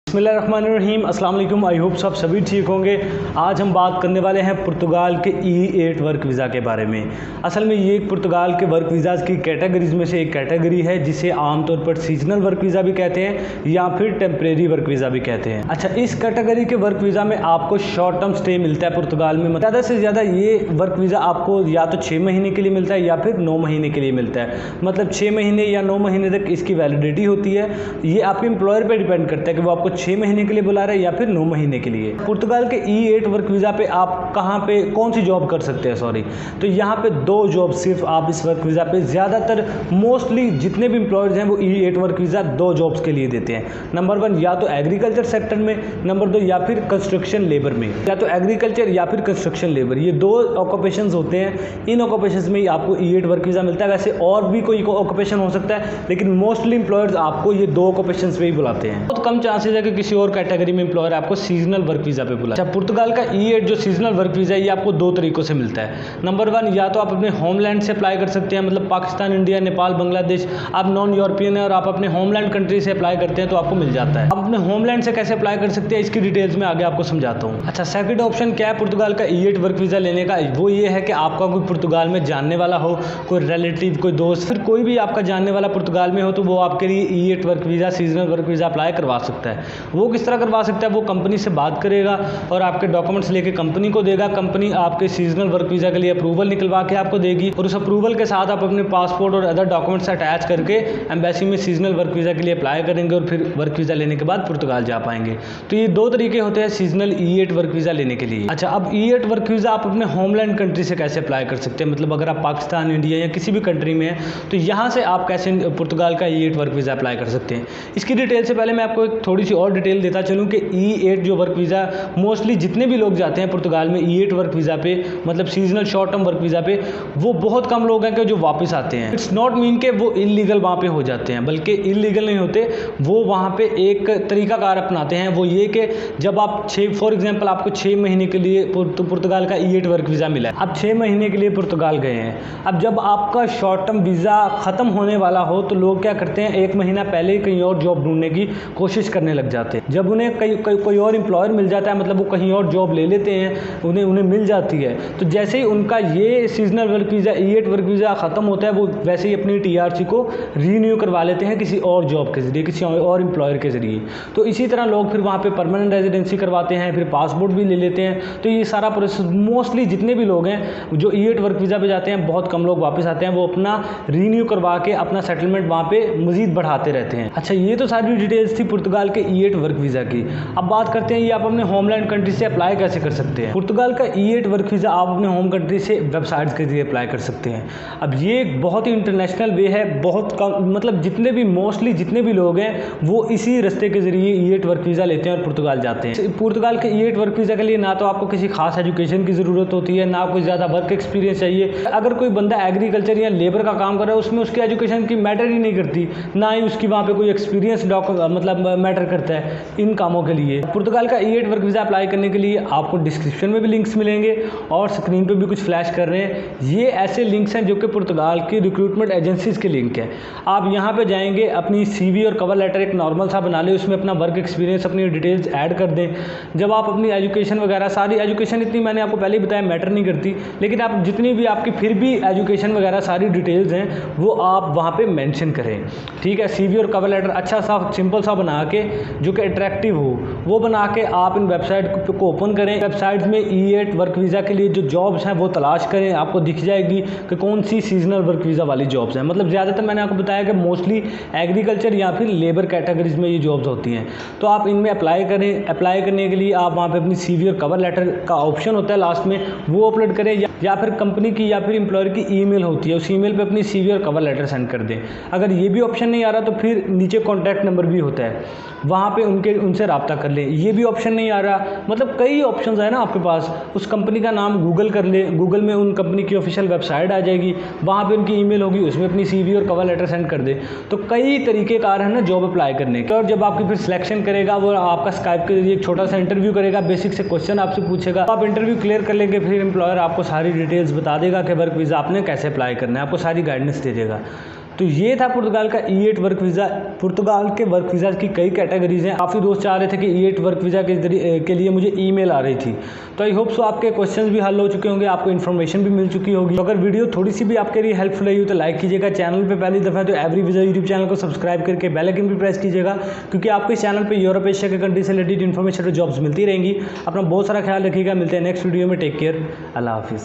बिस्मिल्लाहिर्रहमानिर्रहीम, अस्सलाम वालेकुम। आई होप सब सभी ठीक होंगे। आज हम बात करने वाले हैं पुर्तगाल के E8 वर्क वीज़ा के बारे में। असल में ये पुर्तगाल के वर्क वीज़ाज़ की कैटेगरीज़ में से एक कैटेगरी है जिसे आमतौर पर सीजनल वर्क वीज़ा भी कहते हैं या फिर टेम्परेरी वर्क वीज़ा भी कहते हैं। अच्छा, इस कैटेगरी के वर्क वीज़ा में आपको शॉर्ट टर्म स्टे मिलता है पुर्तगाल में। ज़्यादा से ज़्यादा ये वर्क वीज़ा आपको या तो 6 महीने के लिए मिलता है या फिर 9 महीने के लिए मिलता है। मतलब 6 महीने या 9 महीने तक इसकी वैलिडिटी होती है। ये आपके एम्प्लॉयर पर डिपेंड करता है कि वो आपको 6 महीने के लिए बुला रहे हैं या फिर 9 महीने के लिए। पुर्तगाल के E8 वर्क वीज़ा पे आप कहाँ पे कौन सी जॉब कर सकते हैं तो यहाँ पे 2 जॉब सिर्फ आप इस वर्क वीज़ा पे, ज़्यादातर मोस्टली जितने भी एम्प्लॉयर्स हैं वो E8 वर्क वीज़ा 2 जॉब्स के लिए देते हैं। नंबर 1 या तो एग्रीकल्चर सेक्टर में, नंबर 2 या फिर कंस्ट्रक्शन लेबर में। या तो एग्रीकल्चर या फिर कंस्ट्रक्शन लेबर, ये 2 ऑक्यूपेशंस होते हैं। इन ऑक्यूपेशंस में ही आपको E8 वर्क वीज़ा मिलता है। वैसे और भी कोई ऑक्यूपेशन हो सकता है, लेकिन मोस्टली एम्प्लॉयर्स आपको ये 2 ऑक्यूपेशंस पे ही बुलाते हैं। बहुत कम चांसेस है कि किसी और कैटेगरी में एम्प्लॉयर आपको सीजनल वर्क वीज़ा पे बुलाए। अच्छा, पुर्तगाल का E8 जो सीजनल वर्क वीज़ा है ये आपको 2 तरीक़ों से मिलता है। नंबर 1 या तो आप अपने होमलैंड से अप्लाई कर सकते हैं, मतलब पाकिस्तान, इंडिया, नेपाल, बांग्लादेश। आप नॉन यूरोपियन है और आप अपने होमलैंड कंट्री से अप्लाई करते हैं तो आपको मिल जाता है। आप अपने होमलैंड से कैसे अप्लाई कर सकते हैं इसकी डिटेल्स में आगे आपको समझाता हूँ। अच्छा, सेकंड ऑप्शन क्या है पुर्तगाल का E8 वर्क वीज़ा लेने का? वो ये है कि आपका कोई पुर्तगाल में जानने वाला हो, कोई रिलेटिव, कोई दोस्त, फिर कोई भी आपका जानने वाला पुर्तगाल में हो तो वो आपके लिए E8 work visa, seasonal work visa apply करवा सकता है। वो किस तरह करवा सकता है? वो कंपनी से बात करेगा और आपके डॉक्यूमेंट्स लेके कंपनी को देगा। कंपनी आपके सीजनल वर्क वीज़ा के लिए अप्रूवल निकलवा के आपको देगी और उस अप्रूवल के साथ आप अपने पासपोर्ट और अदर डॉक्यूमेंट्स अटैच करके एम्बेसी में सीजनल वर्क वीज़ा के लिए अप्लाई करेंगे और फिर वर्क वीज़ा लेने के बाद पुर्तगाल जा पाएंगे। तो ये 2 तरीके होते हैं सीजनल E8 वर्क वीज़ा लेने के लिए। अच्छा, अब E8 वर्क वीज़ा आप अपने होमलैंड कंट्री से कैसे अप्लाई कर सकते हैं? मतलब अगर आप पाकिस्तान, इंडिया या किसी भी कंट्री में हैं तो यहाँ से आप कैसे पुर्तगाल का E8 वर्क वीज़ा अप्लाई कर सकते हैं। इसकी डिटेल से पहले मैं आपको एक थोड़ी सी और डिटेल देता चलूँ कि E8 जो वर्क वीज़ा मोस्टली जितने भी लोग जाते हैं पुर्तगाल में E8 वर्क वीज़ा पे, मतलब seasonal short term work visa पे, वो बहुत कम लोग हैं कि जो वापस आते हैं। इट्स नॉट मीन के वो इलीगल वहाँ पे हो जाते हैं, बल्कि इलीगल नहीं होते। वो वहाँ पे एक तरीकाकार अपनाते हैं, वो ये कि जब आप फॉर एग्जाम्पल आपको 6 महीने के लिए पुर्तगाल का E8 वर्क वीज़ा मिला है, आप 6 महीने के लिए पुर्तगाल गए हैं। अब जब आपका शॉर्ट टर्म वीज़ा ख़त्म होने वाला हो तो लोग क्या करते हैं, 1 महीना पहले ही कहीं और जॉब ढूंढने की कोशिश करने लग जाते हैं। जब उन्हें कोई और एम्प्लॉयर मिल जाता है, मतलब वो कहीं और जॉब ले लेते हैं, उन्हें मिल जाती है, तो जैसे ही उनका ये seasonal work visa E8 work visa ख़त्म होता है, वो वैसे ही अपनी TRC को रीन्यू करवा लेते हैं किसी और जॉब के ज़रिए, किसी और एम्प्लॉयर के ज़रिए। तो इसी तरह लोग फिर वहाँ पे परमानेंट रेजिडेंसी करवाते हैं, फिर पासपोर्ट भी ले लेते हैं। तो ये सारा प्रोसेस मोस्टली जितने भी लोग हैं जो E8 वर्क वीज़ा पे जाते हैं, बहुत कम लोग वापस आते हैं। वो अपना रीन्यू करवा के अपना सेटलमेंट वहाँ पर मज़ीद बढ़ाते रहते हैं। अच्छा, ये तो सारी डिटेल्स थी पुर्तगाल के E8 वर्क वीज़ा की। अब बात करते हैं ये आप अपने होमलैंड कंट्री से अप्लाई कैसे कर सकते हैं। पुर्तगाल का E8 वर्क वीज़ा आप अपने होम कंट्री से वेबसाइट्स के जरिए अप्लाई कर सकते हैं। अब ये एक बहुत ही इंटरनेशनल वे है, बहुत कम, मतलब जितने भी मोस्टली जितने भी लोग हैं वो इसी रास्ते के ज़रिए E8 वर्क वीज़ा लेते हैं और पुर्तगाल जाते हैं। पुर्तगाल के E8 वर्क वीज़ा के लिए ना तो आपको किसी खास एजुकेशन की ज़रूरत होती है, ना कोई ज़्यादा वर्क एक्सपीरियंस चाहिए। अगर कोई बंदा एग्रीकल्चर या लेबर का काम कर रहा है उसमें उसकी एजुकेशन की मैटर ही नहीं करती, ना ही उसकी वहाँ पर कोई एक्सपीरियंस मतलब मैटर करता है इन कामों के लिए। पुर्तगाल का E8 वर्क वीज़ा अप्लाई करने के लिए आपको डिस्क्रिप्शन में भी लिंक्स मिलेंगे और स्क्रीन पे भी कुछ फ्लैश कर रहे हैं। ये ऐसे लिंक्स हैं जो कि पुर्तगाल की रिक्रूटमेंट एजेंसीज के लिंक हैं। आप यहाँ पे जाएंगे, अपनी CV और कवर लेटर एक नॉर्मल सा बना लें, उसमें अपना वर्क एक्सपीरियंस, अपनी डिटेल्स ऐड कर दें। जब आप अपनी एजुकेशन वगैरह, सारी एजुकेशन इतनी मैंने आपको पहले ही बताया मैटर नहीं करती, लेकिन आप जितनी भी आपकी फिर भी एजुकेशन वगैरह सारी डिटेल्स हैं वो आप वहाँ पर मैंशन करें। ठीक है, CV और कवर लेटर अच्छा सा सिंपल सा बना के जो कि अट्रैक्टिव हो वो बना के आप इन वेबसाइट को ओपन करें। वेबसाइट में E8 वर्क वीज़ा के लिए जो जॉब्स हैं वो तलाश करें, आपको दिख जाएगी कि कौन सी सीजनल वर्क वीज़ा वाली जॉब्स हैं। मतलब ज़्यादातर मैंने आपको बताया कि मोस्टली एग्रीकल्चर या फिर लेबर कैटेगरीज में ये जॉब्स होती हैं। तो आप इनमें अप्लाई करें। अप्लाई करने के लिए आप वहाँ पे अपनी CV और कवर लेटर का ऑप्शन होता है लास्ट में, वो अपलोड करें, या फिर कंपनी की या फिर एम्प्लॉयर की ईमेल होती है, उस ईमेल पे अपनी CV और कवर लेटर सेंड कर दें। अगर ये भी ऑप्शन नहीं आ रहा तो फिर नीचे कॉन्टैक्ट नंबर भी होता है, वहाँ पे उनसे रब्ता कर लें। ये भी ऑप्शन नहीं आ रहा, मतलब कई ऑप्शंस है ना आपके पास। उस कंपनी का नाम गूगल कर ले, गूगल में उन कंपनी की ऑफिशियल वेबसाइट आ जाएगी, वहाँ पे उनकी ईमेल होगी, उसमें अपनी CV और कवर लेटर सेंड कर दे। तो कई तरीक़ेकार है ना जॉब अप्लाई करने के। और जब आपकी फिर सिलेक्शन करेगा वो आपका स्काइप के जरिए एक छोटा सा इंटरव्यू करेगा, बेसिक से क्वेश्चन आपसे पूछेगा, आप इंटरव्यू क्लियर कर लेंगे, फिर एम्प्लॉयर आपको सारी डिटेल्स बता देगा कि वर्क वीज़ा आपने कैसे अप्लाई करना है, आपको सारी गाइडेंस दे देगा। तो ये था पुर्तगाल का E8 वर्क वीज़ा। पुर्तगाल के वर्क वीज़ा की कई कैटेगरीज हैं। काफ़ी दोस्त चाह रहे थे कि E8 वर्क वीज़ा के लिए मुझे ईमेल आ रही थी, तो आई होप सो आपके क्वेश्चंस भी हल हो चुके होंगे, आपको इन्फॉर्मेशन भी मिल चुकी होगी। तो अगर वीडियो थोड़ी सी भी आपके लिए हेल्पफुल रही हो तो लाइक कीजिएगा, चैनल पे पहली दफ़ा तो एवरी वीज़ा यूट्यूब चैनल को सब्सक्राइब करके बेल आइकन भी प्रेस कीजिएगा, क्योंकि आपको इस चैनल पे यूरोप एशिया के कंट्री से रिलेटेड इन्फॉर्मेशन और जॉब्स मिलती रहेंगी। अपना बहुत सारा ख्याल रखिएगा, मिलते हैं नेक्स्ट वीडियो में। टेक केयर, अल्लाह हाफिज़।